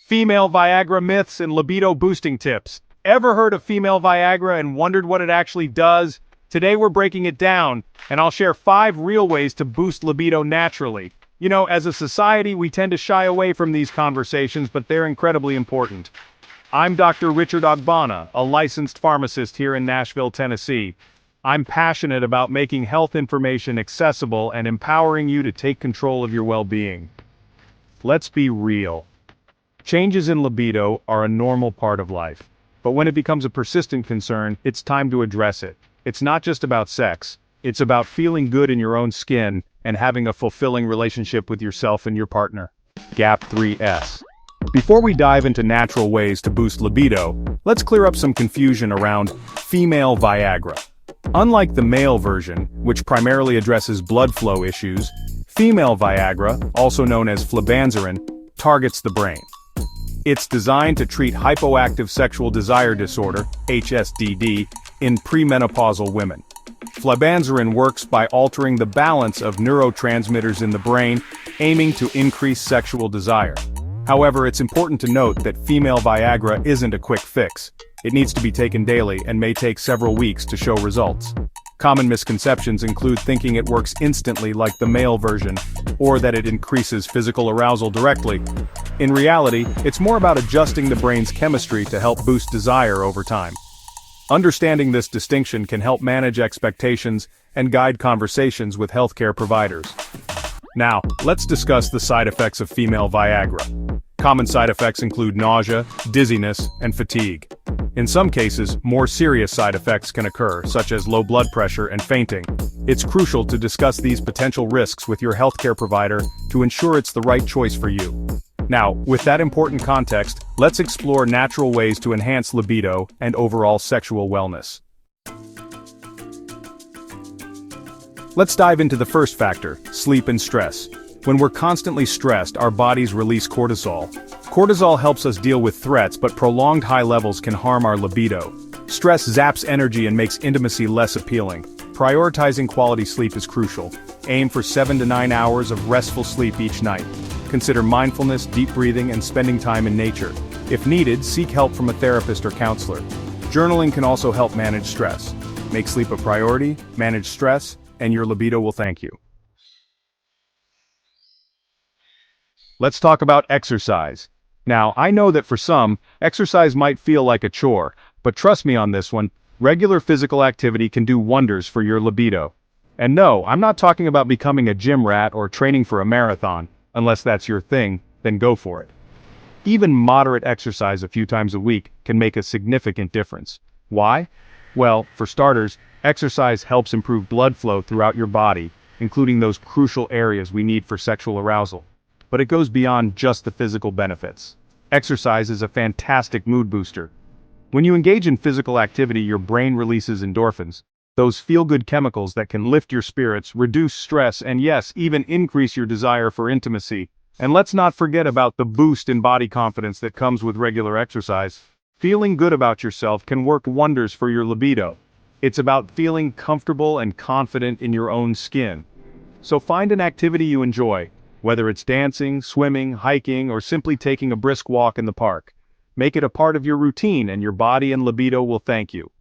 Female Viagra myths and libido boosting tips. Ever heard of female Viagra and wondered what it actually does? Today we're breaking it down, and I'll share 5 real ways to boost libido naturally. You know, as a society, we tend to shy away from these conversations, but they're incredibly important. I'm Dr. Richard Ogbonna, a licensed pharmacist here in Nashville, Tennessee. I'm passionate about making health information accessible and empowering you to take control of your well-being. Let's be real. Changes in libido are a normal part of life. But when it becomes a persistent concern, it's time to address it. It's not just about sex. It's about feeling good in your own skin and having a fulfilling relationship with yourself and your partner. Gap 3S. Before we dive into natural ways to boost libido, let's clear up some confusion around female Viagra. Unlike the male version, which primarily addresses blood flow issues, female Viagra, also known as flibanserin, targets the brain. It's designed to treat hypoactive sexual desire disorder, HSDD, in premenopausal women. Flibanserin works by altering the balance of neurotransmitters in the brain, aiming to increase sexual desire. However, it's important to note that female Viagra isn't a quick fix. It needs to be taken daily and may take several weeks to show results. Common misconceptions include thinking it works instantly like the male version, or that it increases physical arousal directly. In reality, it's more about adjusting the brain's chemistry to help boost desire over time. Understanding this distinction can help manage expectations and guide conversations with healthcare providers. Now, let's discuss the side effects of female Viagra. Common side effects include nausea, dizziness, and fatigue. In some cases, more serious side effects can occur, such as low blood pressure and fainting. It's crucial to discuss these potential risks with your healthcare provider to ensure it's the right choice for you. Now, with that important context, let's explore natural ways to enhance libido and overall sexual wellness. Let's dive into the first factor, sleep and stress. When we're constantly stressed, our bodies release cortisol. Cortisol helps us deal with threats, but prolonged high levels can harm our libido. Stress zaps energy and makes intimacy less appealing. Prioritizing quality sleep is crucial. Aim for 7 to 9 hours of restful sleep each night. Consider mindfulness, deep breathing, and spending time in nature. If needed, seek help from a therapist or counselor. Journaling can also help manage stress. Make sleep a priority, manage stress, and your libido will thank you. Let's talk about exercise. Now, I know that for some, exercise might feel like a chore, but trust me on this one, regular physical activity can do wonders for your libido. And no, I'm not talking about becoming a gym rat or training for a marathon. Unless that's your thing, then go for it. Even moderate exercise a few times a week can make a significant difference. Why? Well, for starters, exercise helps improve blood flow throughout your body, including those crucial areas we need for sexual arousal. But it goes beyond just the physical benefits. Exercise is a fantastic mood booster. When you engage in physical activity, your brain releases endorphins, those feel-good chemicals that can lift your spirits, reduce stress, and yes, even increase your desire for intimacy. And let's not forget about the boost in body confidence that comes with regular exercise. Feeling good about yourself can work wonders for your libido. It's about feeling comfortable and confident in your own skin. So find an activity you enjoy, whether it's dancing, swimming, hiking, or simply taking a brisk walk in the park. Make it a part of your routine and your body and libido will thank you.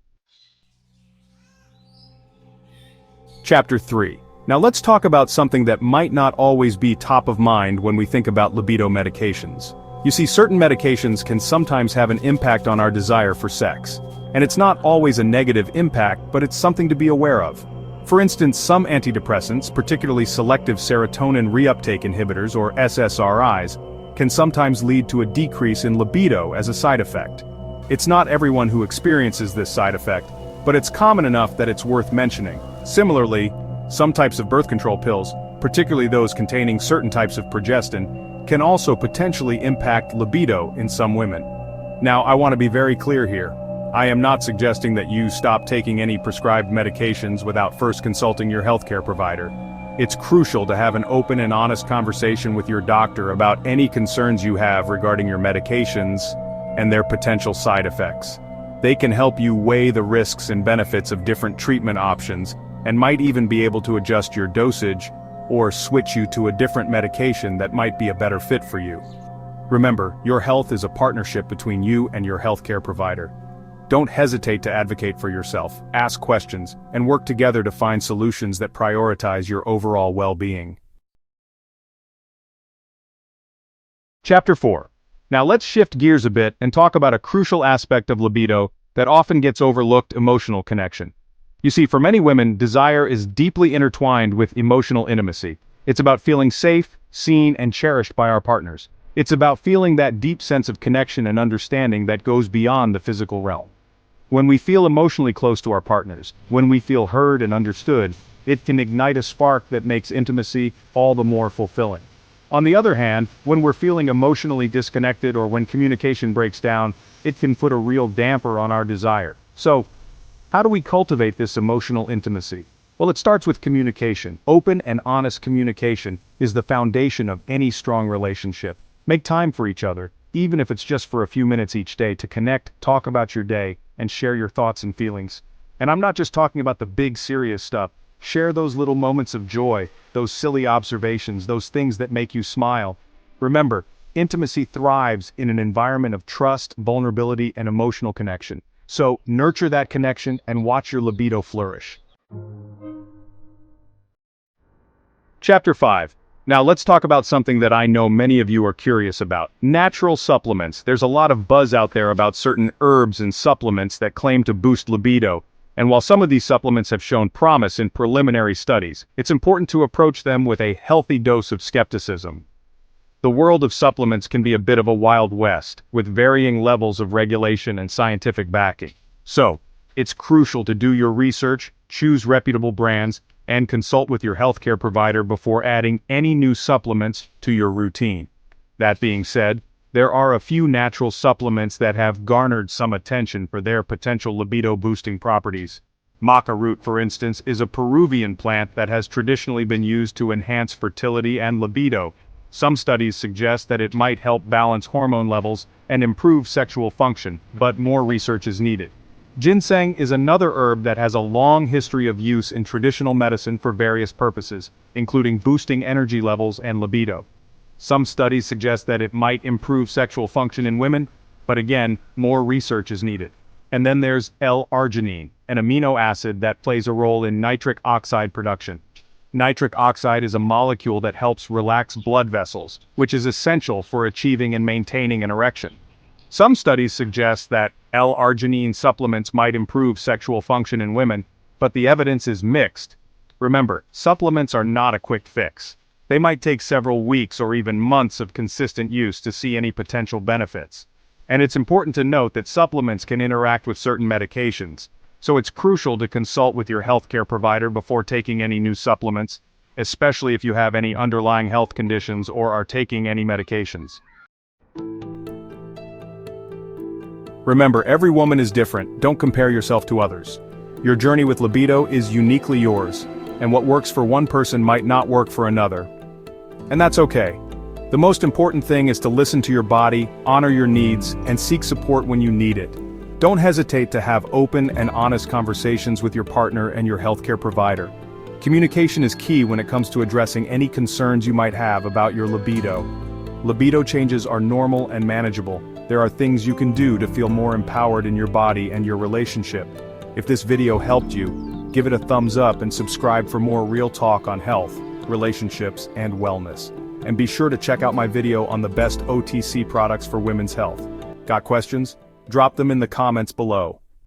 Chapter 3. Now let's talk about something that might not always be top of mind when we think about libido medications. You see, certain medications can sometimes have an impact on our desire for sex. And it's not always a negative impact, but it's something to be aware of. For instance, some antidepressants, particularly selective serotonin reuptake inhibitors or SSRIs, can sometimes lead to a decrease in libido as a side effect. It's not everyone who experiences this side effect, but it's common enough that it's worth mentioning. Similarly, some types of birth control pills, particularly those containing certain types of progestin, can also potentially impact libido in some women. Now, I want to be very clear here. I am not suggesting that you stop taking any prescribed medications without first consulting your healthcare provider. It's crucial to have an open and honest conversation with your doctor about any concerns you have regarding your medications and their potential side effects. They can help you weigh the risks and benefits of different treatment options and might even be able to adjust your dosage or switch you to a different medication that might be a better fit for you. Remember, your health is a partnership between you and your healthcare provider. Don't hesitate to advocate for yourself, ask questions, and work together to find solutions that prioritize your overall well-being. Chapter 4. Now let's shift gears a bit and talk about a crucial aspect of libido that often gets overlooked: emotional connection. You see, for many women, desire is deeply intertwined with emotional intimacy. It's about feeling safe, seen, and cherished by our partners. It's about feeling that deep sense of connection and understanding that goes beyond the physical realm. When we feel emotionally close to our partners, when we feel heard and understood, it can ignite a spark that makes intimacy all the more fulfilling. On the other hand, when we're feeling emotionally disconnected or when communication breaks down, it can put a real damper on our desire. So, how do we cultivate this emotional intimacy? Well, it starts with communication. Open and honest communication is the foundation of any strong relationship. Make time for each other, even if it's just for a few minutes each day, to connect, talk about your day, and share your thoughts and feelings. And I'm not just talking about the big serious stuff. Share those little moments of joy, those silly observations, those things that make you smile. Remember, intimacy thrives in an environment of trust, vulnerability, and emotional connection. So, nurture that connection and watch your libido flourish. Chapter 5. Now let's talk about something that I know many of you are curious about: natural supplements. There's a lot of buzz out there about certain herbs and supplements that claim to boost libido, and while some of these supplements have shown promise in preliminary studies, it's important to approach them with a healthy dose of skepticism. The world of supplements can be a bit of a wild west, with varying levels of regulation and scientific backing. So, it's crucial to do your research, choose reputable brands, and consult with your healthcare provider before adding any new supplements to your routine. That being said, there are a few natural supplements that have garnered some attention for their potential libido-boosting properties. Maca root, for instance, is a Peruvian plant that has traditionally been used to enhance fertility and libido. Some studies suggest that it might help balance hormone levels and improve sexual function, but more research is needed. Ginseng is another herb that has a long history of use in traditional medicine for various purposes, including boosting energy levels and libido. Some studies suggest that it might improve sexual function in women, but again, more research is needed. And then there's L-arginine, an amino acid that plays a role in nitric oxide production. Nitric oxide is a molecule that helps relax blood vessels, which is essential for achieving and maintaining an erection. Some studies suggest that L-arginine supplements might improve sexual function in women, but the evidence is mixed. Remember, supplements are not a quick fix. They might take several weeks or even months of consistent use to see any potential benefits. And it's important to note that supplements can interact with certain medications, so it's crucial to consult with your healthcare provider before taking any new supplements, especially if you have any underlying health conditions or are taking any medications. Remember, every woman is different. Don't compare yourself to others. Your journey with libido is uniquely yours, and what works for one person might not work for another. And that's okay. The most important thing is to listen to your body, honor your needs, and seek support when you need it. Don't hesitate to have open and honest conversations with your partner and your healthcare provider. Communication is key when it comes to addressing any concerns you might have about your libido. Libido changes are normal and manageable. There are things you can do to feel more empowered in your body and your relationship. If this video helped you, give it a thumbs up and subscribe for more real talk on health, relationships, and wellness. And be sure to check out my video on the best OTC products for women's health. Got questions? Drop them in the comments below.